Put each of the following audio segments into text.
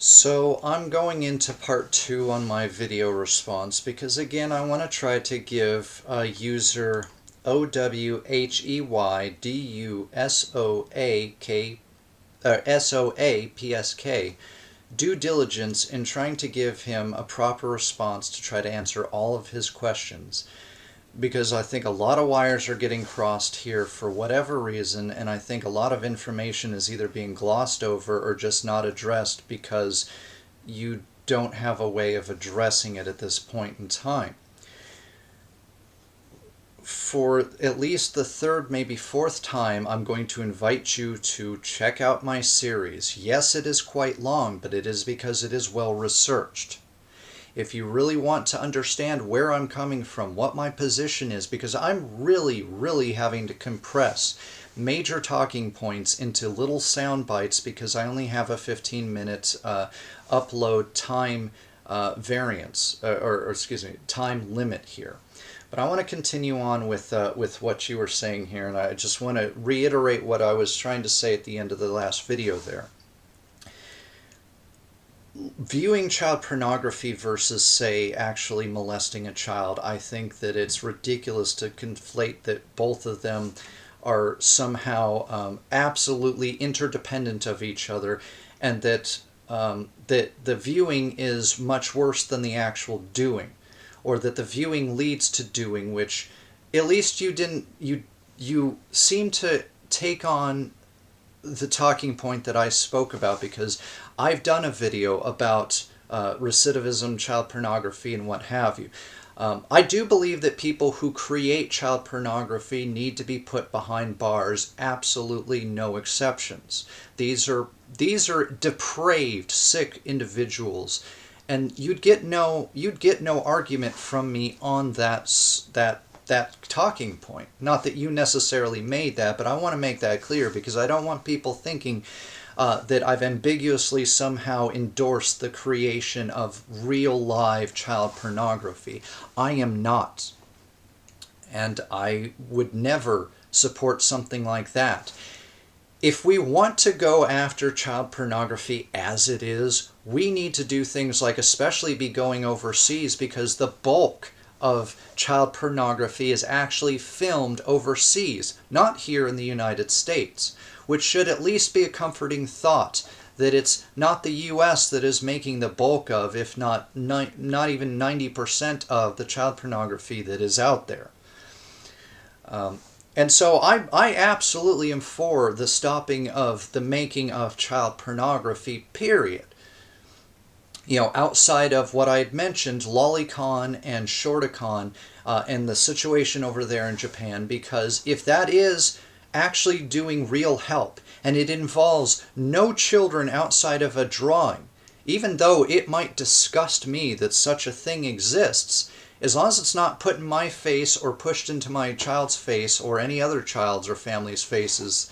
So I'm going into part 2 on my video response because again I want to try to give user owheydusoapsk due diligence in trying to give him a proper response to try to answer all of his questions. Because I think a lot of wires are getting crossed here for whatever reason, and I think a lot of information is either being glossed over or just not addressed because you don't have a way of addressing it at this point in time. For at least the third, maybe fourth time, I'm going to invite you to check out my series. Yes, it is quite long, but it is because it is well researched. If you really want to understand where I'm coming from, what my position is, because I'm really having to compress major talking points into little sound bites because I only have a 15-minute upload time variance, or excuse me, time limit here. But I want to continue on with what you were saying here, and I just want to reiterate what I was trying to say at the end of the last video there. Viewing child pornography versus, say, actually molesting a child, I think that it's ridiculous to conflate that both of them are somehow absolutely interdependent of each other, and that the viewing is much worse than the actual doing, or that the viewing leads to doing, which at least you seem to take on the talking point that I spoke about, because I've done a video about recidivism, child pornography, and what have you. I do believe that people who create child pornography need to be put behind bars, absolutely no exceptions. These are depraved, sick individuals, and you'd get no argument from me on that talking point. Not that you necessarily made that, but I want to make that clear because I don't want people thinking that I've ambiguously somehow endorsed the creation of real live child pornography. I am not. And I would never support something like that. If we want to go after child pornography as it is, we need to do things like especially be going overseas, because the bulk of child pornography is actually filmed overseas, not here in the United States, which should at least be a comforting thought that it's not the US that is making the bulk of, if not even 90% of the child pornography that is out there. And so I absolutely am for the stopping of the making of child pornography, period. You know, outside of what I had mentioned, lolicon and shorticon, and the situation over there in Japan, because if that is actually doing real help, and it involves no children outside of a drawing, even though it might disgust me that such a thing exists, as long as it's not put in my face or pushed into my child's face or any other child's or family's faces,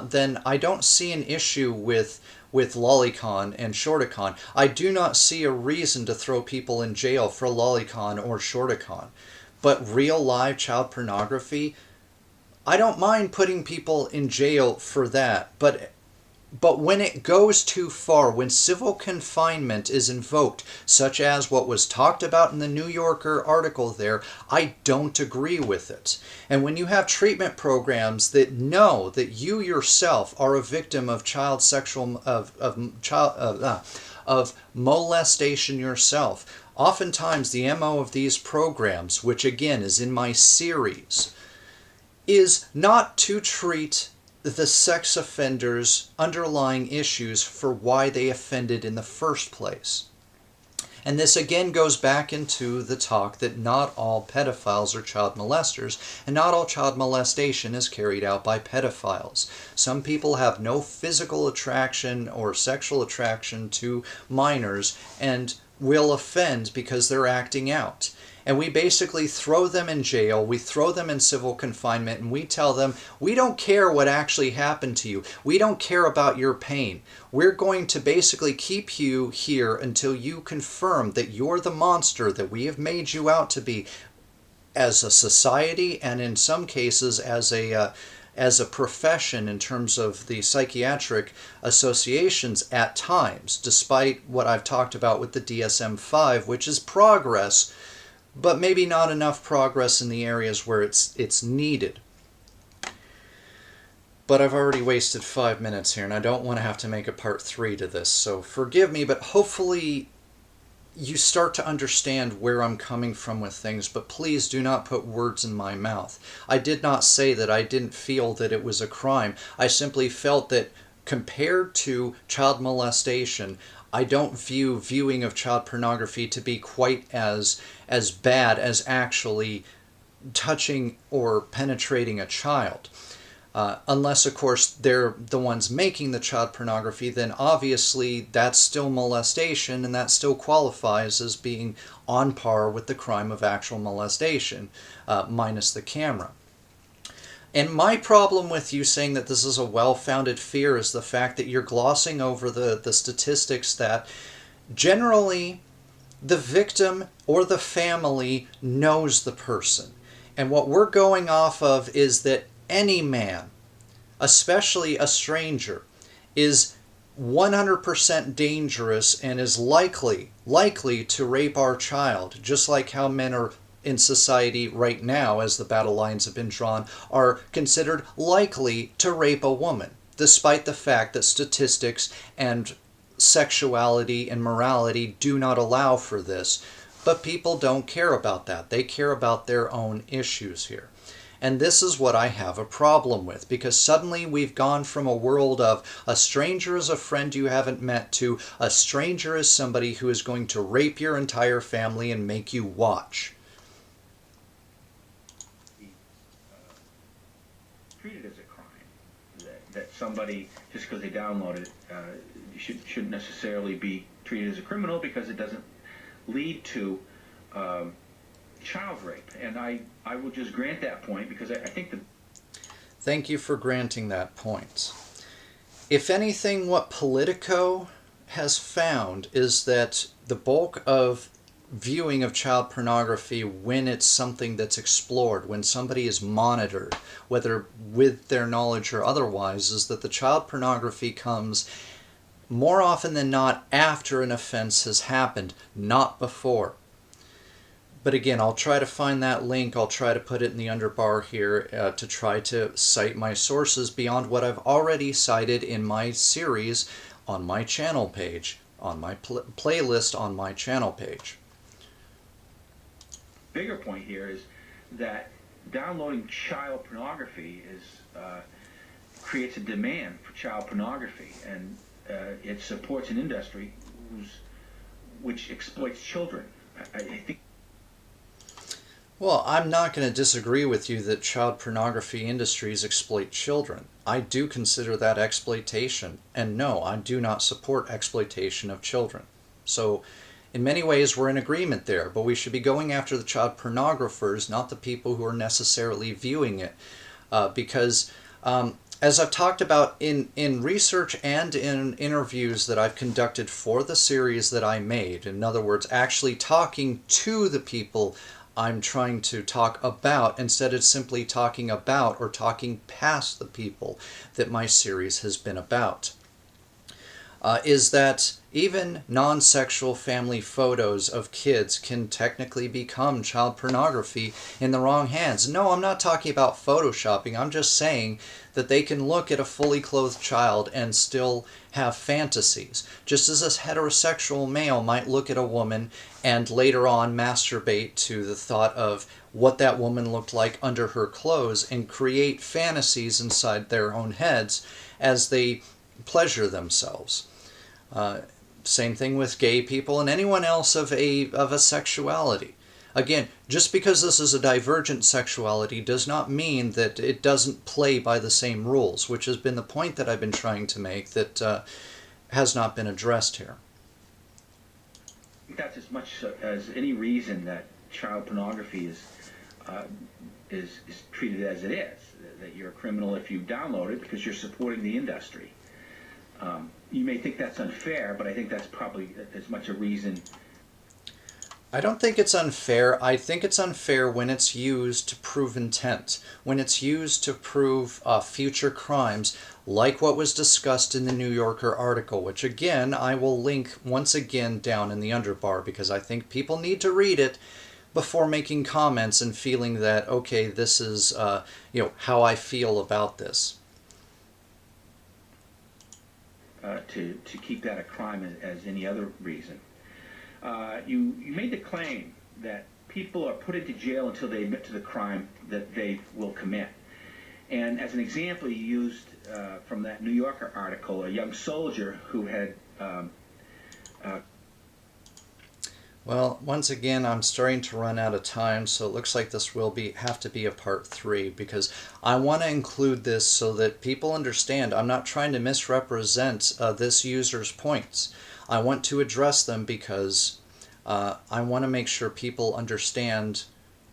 then I don't see an issue with lolicon and shorticon. I do not see a reason to throw people in jail for lolicon or shorticon. But real live child pornography, I don't mind putting people in jail for that. But when it goes too far, when civil confinement is invoked, such as what was talked about in the New Yorker article there, I don't agree with it. And when you have treatment programs that know that you yourself are a victim of child sexual of molestation yourself, oftentimes the MO of these programs, which again is in my series, is not to treat the sex offender's underlying issues for why they offended in the first place. And this again goes back into the talk that not all pedophiles are child molesters, and not all child molestation is carried out by pedophiles. Some people have no physical attraction or sexual attraction to minors and will offend because they're acting out. And we basically throw them in jail, we throw them in civil confinement, and we tell them, we don't care what actually happened to you. We don't care about your pain. We're going to basically keep you here until you confirm that you're the monster that we have made you out to be as a society, and in some cases as a as a profession in terms of the psychiatric associations at times, despite what I've talked about with the DSM-5, which is progress, but maybe not enough progress in the areas where it's needed. But I've already wasted 5 minutes here, and I don't want to have to make a part 3 to this, so forgive me, but hopefully you start to understand where I'm coming from with things, but please do not put words in my mouth. I did not say that I didn't feel that it was a crime. I simply felt that compared to child molestation, I don't view viewing of child pornography to be quite as bad as actually touching or penetrating a child. Unless, of course, they're the ones making the child pornography, then obviously that's still molestation, and that still qualifies as being on par with the crime of actual molestation, minus the camera. And my problem with you saying that this is a well-founded fear is the fact that you're glossing over the statistics that generally the victim or the family knows the person. And what we're going off of is that any man, especially a stranger, is 100% dangerous and is likely to rape our child, just like how men are in society right now, as the battle lines have been drawn, are considered likely to rape a woman, despite the fact that statistics and sexuality and morality do not allow for this. But people don't care about that. They care about their own issues here. And this is what I have a problem with, because suddenly we've gone from a world of a stranger is a friend you haven't met to a stranger is somebody who is going to rape your entire family and make you watch. Treated as a crime, that somebody, just because they download it, shouldn't necessarily be treated as a criminal because it doesn't lead to child rape. And I will just grant that point because I think the... Thank you for granting that point. If anything, what Politico has found is that the bulk of viewing of child pornography, when it's something that's explored, when somebody is monitored, whether with their knowledge or otherwise, is that the child pornography comes more often than not after an offense has happened, not before. But again, I'll try to find that link. I'll try to put it in the underbar here to try to cite my sources beyond what I've already cited in my series on my channel page, on my playlist on my channel page. Bigger point here is that downloading child pornography creates a demand for child pornography, and it supports an industry which exploits children. I think. Well, I'm not going to disagree with you that child pornography industries exploit children. I do consider that exploitation, and no, I do not support exploitation of children. So, in many ways, we're in agreement there, but we should be going after the child pornographers, not the people who are necessarily viewing it, because as I've talked about in research and in interviews that I've conducted for the series that I made, in other words, actually talking to the people I'm trying to talk about instead of simply talking about or talking past the people that my series has been about, is that even non-sexual family photos of kids can technically become child pornography in the wrong hands. No, I'm not talking about photoshopping. I'm just saying that they can look at a fully clothed child and still have fantasies. Just as a heterosexual male might look at a woman and later on masturbate to the thought of what that woman looked like under her clothes and create fantasies inside their own heads as they pleasure themselves. Same thing with gay people and anyone else of a sexuality. Again, just because this is a divergent sexuality does not mean that it doesn't play by the same rules, which has been the point that I've been trying to make that has not been addressed here. That's as much as any reason that child pornography is treated as it is, that you're a criminal if you download it because you're supporting the industry. You may think that's unfair, but I think that's probably as much a reason. I don't think it's unfair. I think it's unfair when it's used to prove intent, when it's used to prove future crimes, like what was discussed in the New Yorker article, which again, I will link once again down in the underbar because I think people need to read it before making comments and feeling that, okay, this is how I feel about this. To keep that a crime as any other reason. You made the claim that people are put into jail until they admit to the crime that they will commit. And as an example, you used from that New Yorker article a young soldier who had Well, once again, I'm starting to run out of time, so it looks like this will have to be a part 3 because I want to include this so that people understand I'm not trying to misrepresent this user's points. I want to address them because I want to make sure people understand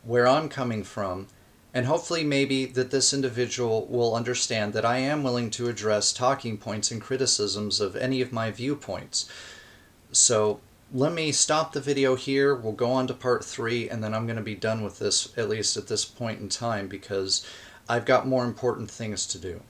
where I'm coming from, and hopefully maybe that this individual will understand that I am willing to address talking points and criticisms of any of my viewpoints. So let me stop the video here. We'll go on to part 3, and then I'm going to be done with this, at least at this point in time, because I've got more important things to do.